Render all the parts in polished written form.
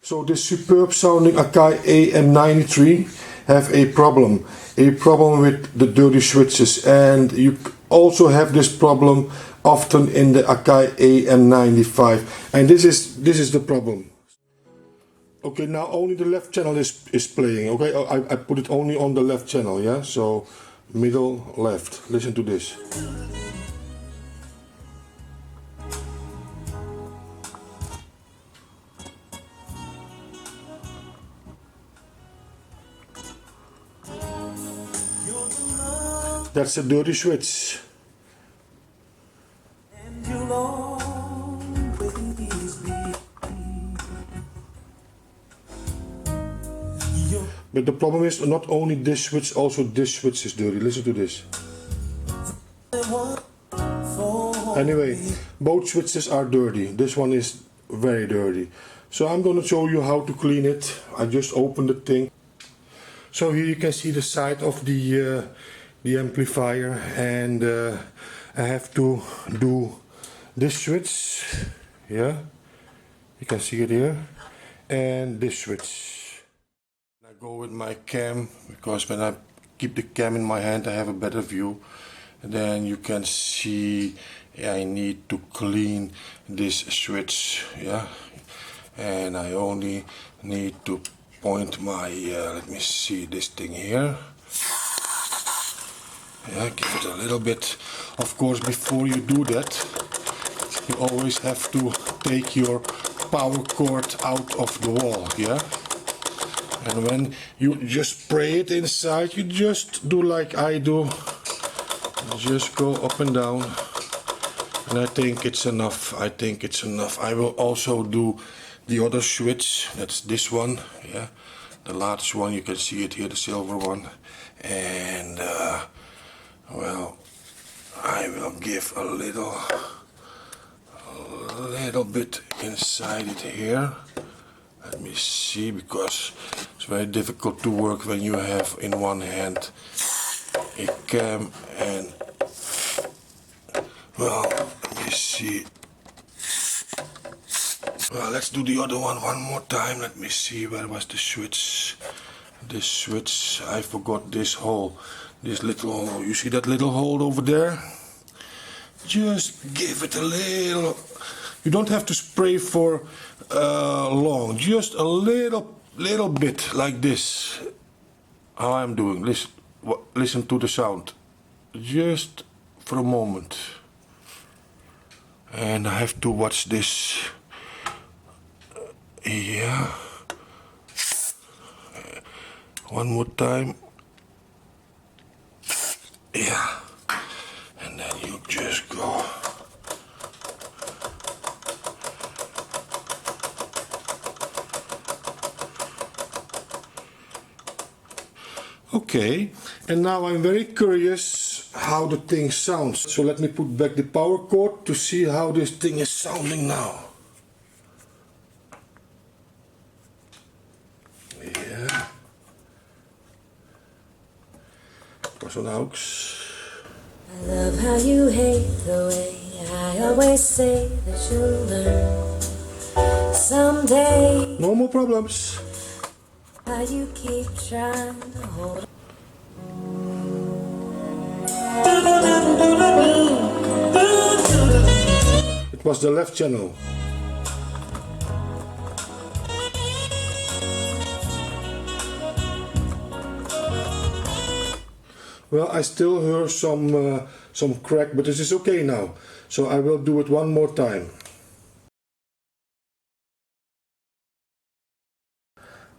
So this superb sounding Akai am-93 have a problem with the dirty switches, and you also have this problem often in the Akai am-95, and this is the problem. Okay, now only the left channel is playing. Okay, I put it only on the left channel, yeah, so middle left. Listen to this. That's a dirty switch. But the problem is not only this switch, also this switch is dirty. Listen to this. Anyway, both switches are dirty. This one is very dirty. So I'm going to show you how to clean it. I just opened the thing. So here you can see the side of the amplifier, and I have to do this switch, yeah, you can see it here, and this switch. I go with my cam, because when I keep the cam in my hand I have a better view, and then you can see I need to clean this switch, yeah, and I only need to point my, let me see this thing here. Yeah, give it a little bit. Of course, before you do that, you always have to take your power cord out of the wall, yeah? And when you just spray it inside, you just do like I do. Just go up and down. And I think it's enough. I think it's enough. I will also do the other switch. That's this one, yeah? The large one, you can see it here, the silver one. And well, I will give a little bit inside it here. Let me see, because it's very difficult to work when you have in one hand a cam and, well, let me see. Well, let's do the other one more time. Let me see, where was the switch? This switch, I forgot this hole. This little hole, you see that little hole over there? Just give it a little, you don't have to spray for long, just a little bit like this. How I'm doing, listen to the sound, just for a moment. And I have to watch this, yeah, one more time. Yeah, and then you just go. Okay, and now I'm very curious how the thing sounds. So let me put back the power cord to see how this thing is sounding now. Yeah. I love how you hate the way I always say that you'll learn someday. No more problems. How you keep trying to hold. It was the left channel. Well, I still hear some crack, but this is okay now. So I will do it one more time.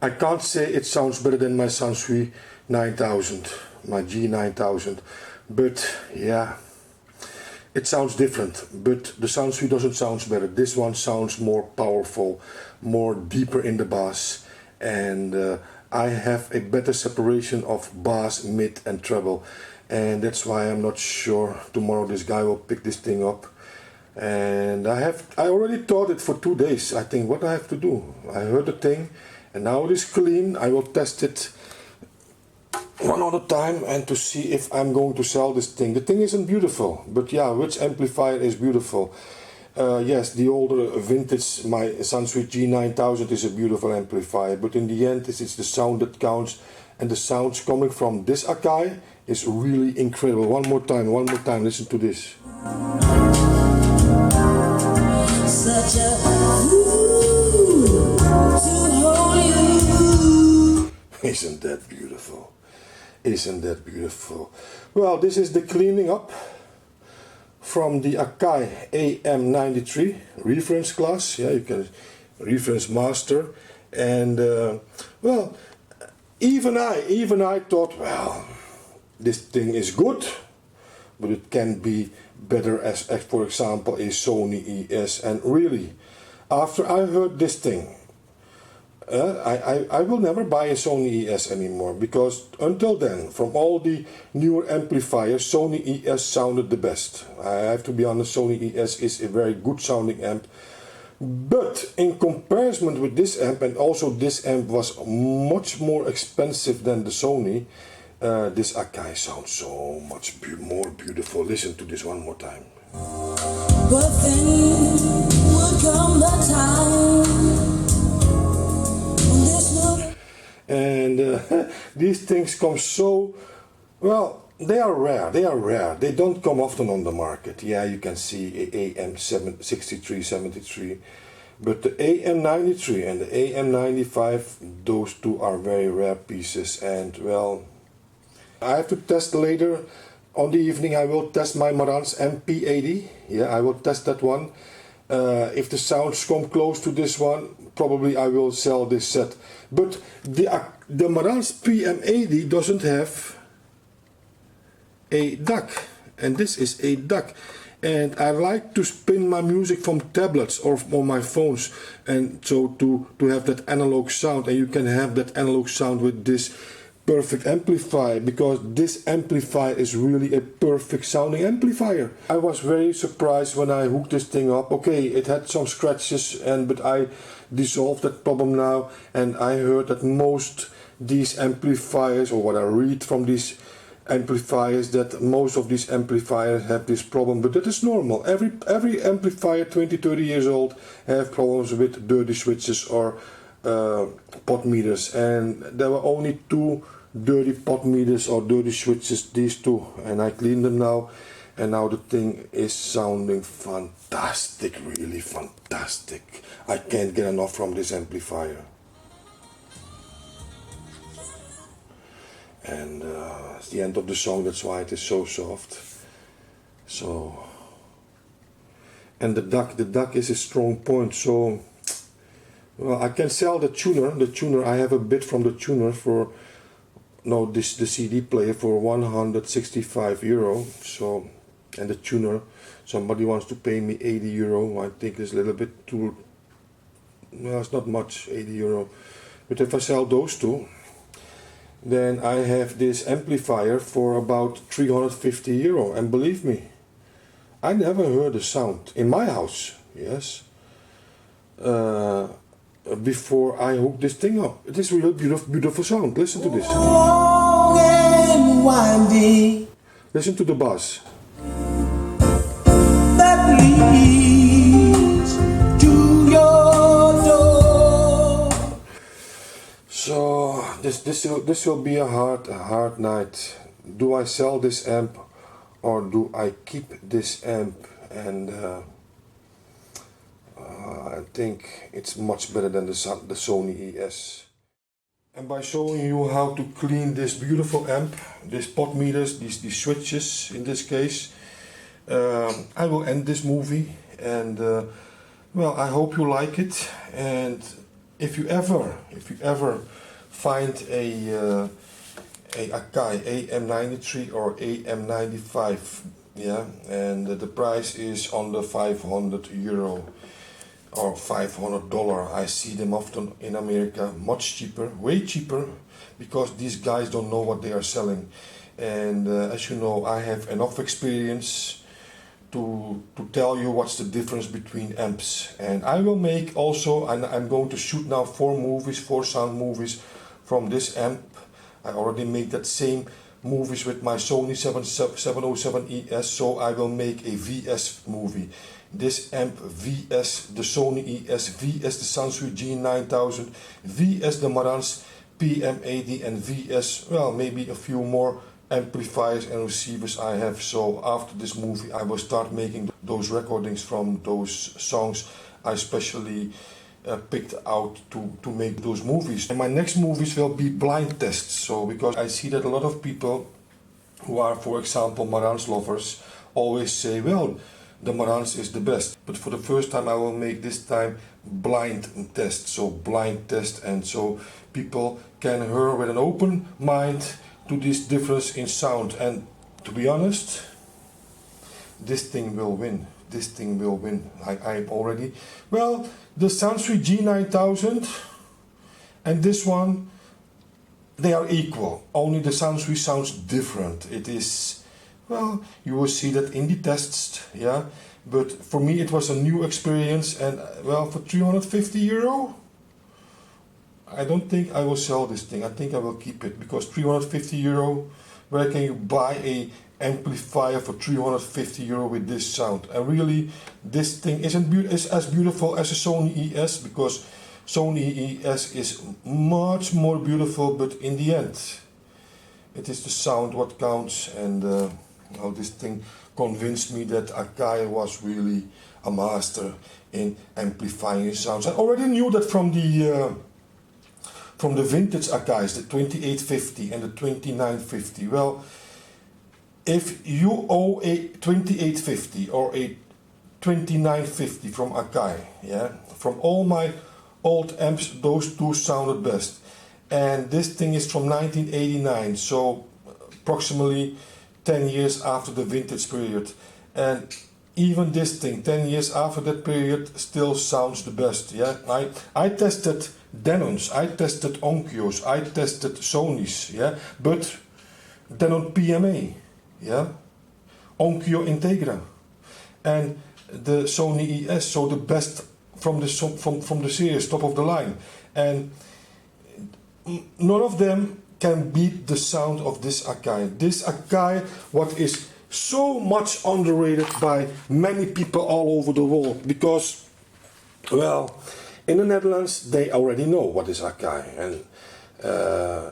I can't say it sounds better than my Sansui 9000, my G9000, but yeah, it sounds different. But the Sansui doesn't sound better. This one sounds more powerful, more deeper in the bass, and I have a better separation of bass, mid and treble, and that's why I'm not sure tomorrow this guy will pick this thing up. And I already taught it for 2 days. I think what I have to do, I heard the thing and now it is clean. I will test it one other time and to see if I'm going to sell this thing. The thing isn't beautiful, but yeah, which amplifier is beautiful? Yes, the older vintage, my Sunsweet G9000 is a beautiful amplifier, but in the end it's the sound that counts, and the sounds coming from this Akai is really incredible. One more time, listen to this. Such a to hold you. Isn't that beautiful? Isn't that beautiful? Well, this is the cleaning up from the Akai am-93 reference class. Yeah, you can reference master, and well, even I thought, well, this thing is good, but it can be better as for example a Sony ES. And really, after I heard this thing, I will never buy a Sony ES anymore, because until then, from all the newer amplifiers, Sony ES sounded the best. I have to be honest, Sony ES is a very good sounding amp. But in comparison with this amp, and also this amp was much more expensive than the Sony, this Akai sounds so much more beautiful. Listen to this one more time. But then would come the time. And these things come so, well, they are rare, they don't come often on the market. Yeah, you can see a AM63, 73, but the AM93 and the AM95, those two are very rare pieces. And well, I have to test later on the evening. I will test my Marantz MP80. Yeah, I will test that one. If the sounds come close to this one, probably I will sell this set. But the Marantz PM80 doesn't have a DAC, and this is a DAC. And I like to spin my music from tablets or on my phones, and so to have that analog sound, and you can have that analog sound with this perfect amplifier, because this amplifier is really a perfect sounding amplifier. I was very surprised when I hooked this thing up. Okay, it had some scratches, but I dissolved that problem now, and I heard that most these amplifiers, or what I read from these amplifiers, that most of these amplifiers have this problem. But that is normal. Every amplifier 20-30 years old have problems with dirty switches or pot meters, and there were only two dirty pot meters or dirty switches, these two, and I cleaned them now, and now the thing is sounding fantastic, really fantastic. I can't get enough from this amplifier. And it's the end of the song, that's why it is so soft. So, and the DAC is a strong point, so well, I can sell the tuner. I have a bit from the tuner for, no, the CD player for 165 euro. So, and the tuner, somebody wants to pay me 80 euro. I think it's a little bit too, well, it's not much, 80 euro. But if I sell those two, then I have this amplifier for about 350 euro. And believe me, I never heard a sound in my house, yes, before I hooked this thing up. It is really beautiful sound. Listen to this. Long and winding. Listen to the bass. That leads to your door. So this will be a hard night. Do I sell this amp, or do I keep this amp? And I think it's much better than the Sony ES. And by showing you how to clean this beautiful amp, these pot meters, these switches in this case, I will end this movie. And well, I hope you like it. And if you ever find a Akai AM93 or AM95, yeah, and the price is under 500 euro or $500. I see them often in America, much cheaper, way cheaper, because these guys don't know what they are selling. And as you know, I have enough experience to tell you what's the difference between amps. And I will make also, and I'm going to shoot now 4 sound movies from this amp. I already made that same movies with my Sony 707 ES, so I will make a VS movie. this amp vs the Sony ES, vs the Sansui G9000, vs the Marantz PM80, and vs, well, maybe a few more amplifiers and receivers I have. So after this movie I will start making those recordings from those songs I especially picked out to make those movies. And my next movies will be blind tests, so because I see that a lot of people who are, for example, Marantz lovers always say, well, the Marantz is the best. But for the first time I will make this time blind test, so blind test, and so people can hear with an open mind to this difference in sound. And to be honest, this thing will win. This thing will win. I'm already, well, the Sansui G9000 and this one, they are equal. Only the Sansui sounds different. It is, well, you will see that in the tests, yeah. But for me it was a new experience, and well, for 350 euro, I don't think I will sell this thing. I think I will keep it, because 350 euro, where can you buy a amplifier for 350 euro with this sound? And really, this thing is as beautiful as a Sony ES, because Sony ES is much more beautiful, but in the end, it is the sound what counts. And how this thing convinced me that Akai was really a master in amplifying sounds. I already knew that from the vintage Akais, the 2850 and the 2950. Well, if you owe a 2850 or a 2950 from Akai, yeah, from all my old amps, those two sounded best. And this thing is from 1989, so approximately 10 years after the vintage period. And even this thing, 10 years after that period, still sounds the best. Yeah, I tested Denons, I tested Onkyos, I tested Sonys, yeah, but Denon PMA, yeah, Onkyo Integra, and the Sony ES, so the best from the series, top of the line, and none of them can beat the sound of this Akai. This Akai, what is so much underrated by many people all over the world, because, well, in the Netherlands they already know what is Akai, and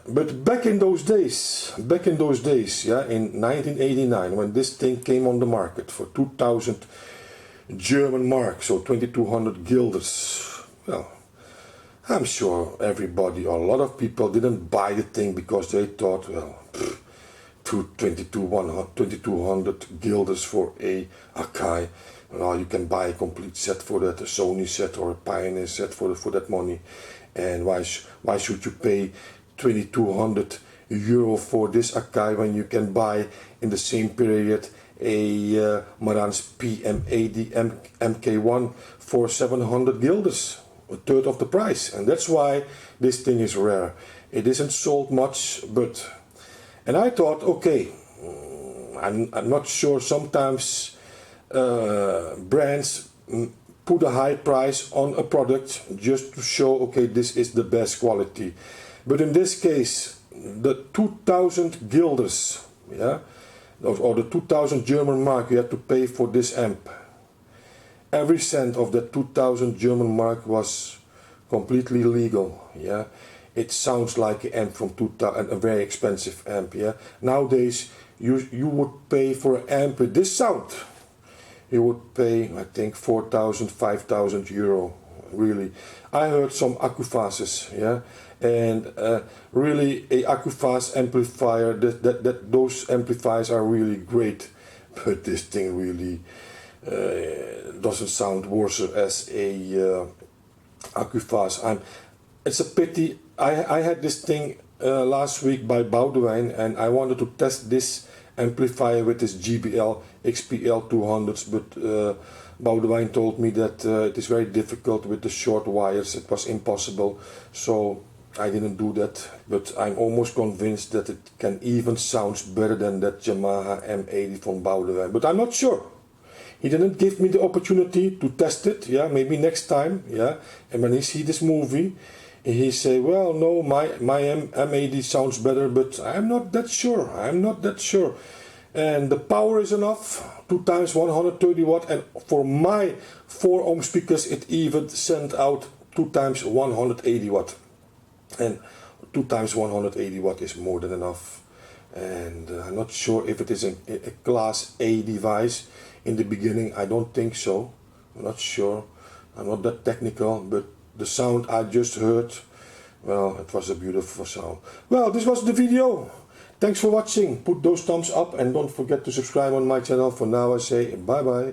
but back in those days, yeah, in 1989, when this thing came on the market for 2,000 German marks, so 2,200 guilders, well, I'm sure everybody, or a lot of people, didn't buy the thing because they thought, well, 2,200 guilders for a Akai. Well, you can buy a complete set for that, a Sony set or a Pioneer set for that money. And why should you pay 2,200 euro for this Akai when you can buy in the same period a Marantz PM80 MK1 for 700 guilders, a third of the price? And that's why this thing is rare. It isn't sold much, but, and I thought, okay, I'm not sure, sometimes brands put a high price on a product just to show, okay, this is the best quality. But in this case, the 2,000 guilders, yeah, or the 2,000 German mark you had to pay for this amp, every cent of that 2,000 German mark was completely legal. Yeah, it sounds like an amp from 2000, a very expensive amp. Yeah, nowadays you would pay for an amp with this sound, you would pay, I think, 4,000, 5,000 euro. Really, I heard some Akufases, yeah, and really a Akufas amplifier. Those amplifiers are really great, but this thing really doesn't sound worse as a Akufas. It's a pity. I had this thing last week by Boudewijn, and I wanted to test this amplifier with this GBL XPL 200s, but Boudewijn told me that it is very difficult with the short wires. It was impossible, so I didn't do that. But I'm almost convinced that it can even sound better than that Yamaha M80 from Boudewijn, but I'm not sure. He didn't give me the opportunity to test it. Yeah, maybe next time. Yeah, and when he see this movie, he say, well, no, my M80 sounds better, but I'm not that sure. I'm not that sure. and the power is enough, 2 times 130 watt, and for my 4 ohm speakers it even sent out 2 times 180 watt, and 2 times 180 watt is more than enough. And I'm not sure if it is a class A device. In the beginning I don't think so, I'm not sure, I'm not that technical, but the sound I just heard, well, it was a beautiful sound. Well, this was the video. Thanks for watching. Put those thumbs up and don't forget to subscribe on my channel. For now I say bye bye.